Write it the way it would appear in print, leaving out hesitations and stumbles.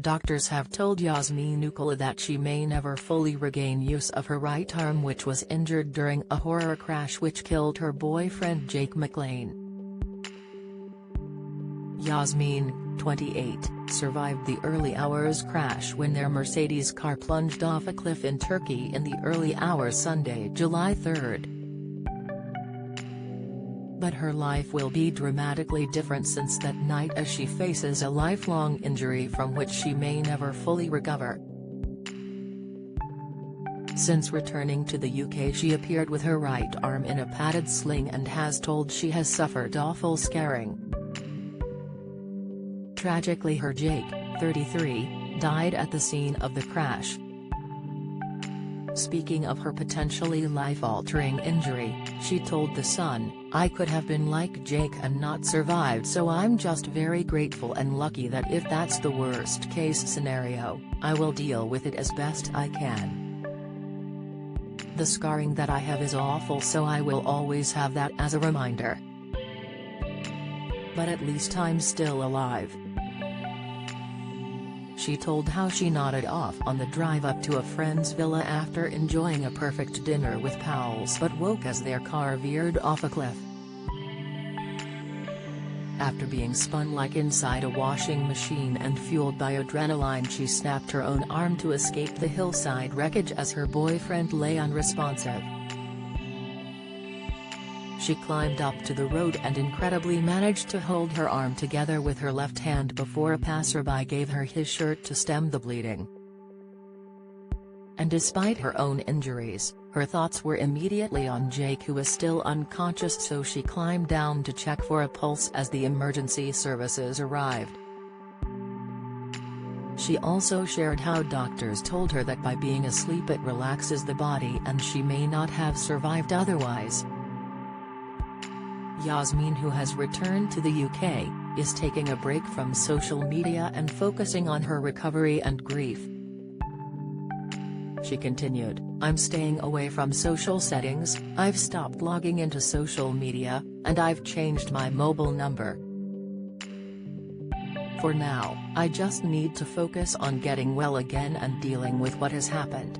Doctors have told Yazmin Oukhellou that she may never fully regain use of her right arm, which was injured during a horror crash which killed her boyfriend Jake McLean. Yazmin, 28, survived the early hours crash when their Mercedes car plunged off a cliff in Turkey in the early hours Sunday, July 3. But her life will be dramatically different since that night, as she faces a lifelong injury from which she may never fully recover. Since returning to the UK, she appeared with her right arm in a padded sling and has told she has suffered awful scarring. Tragically, her Jake, 33, died at the scene of the crash. Speaking of her potentially life-altering injury, she told The Sun, "I could have been like Jake and not survived, so I'm just very grateful and lucky that if that's the worst-case scenario, I will deal with it as best I can. The scarring that I have is awful, so I will always have that as a reminder. But at least I'm still alive." She told how she nodded off on the drive up to a friend's villa after enjoying a perfect dinner with pals, but woke as their car veered off a cliff. After being spun like inside a washing machine and fueled by adrenaline, she snapped her own arm to escape the hillside wreckage as her boyfriend lay unresponsive. She climbed up to the road and incredibly managed to hold her arm together with her left hand before a passerby gave her his shirt to stem the bleeding. And despite her own injuries, her thoughts were immediately on Jake, who was still unconscious, so she climbed down to check for a pulse as the emergency services arrived. She also shared how doctors told her that by being asleep it relaxes the body and she may not have survived otherwise. Yazmin, who has returned to the UK, is taking a break from social media and focusing on her recovery and grief. She continued, "I'm staying away from social settings, I've stopped logging into social media, and I've changed my mobile number. For now, I just need to focus on getting well again and dealing with what has happened."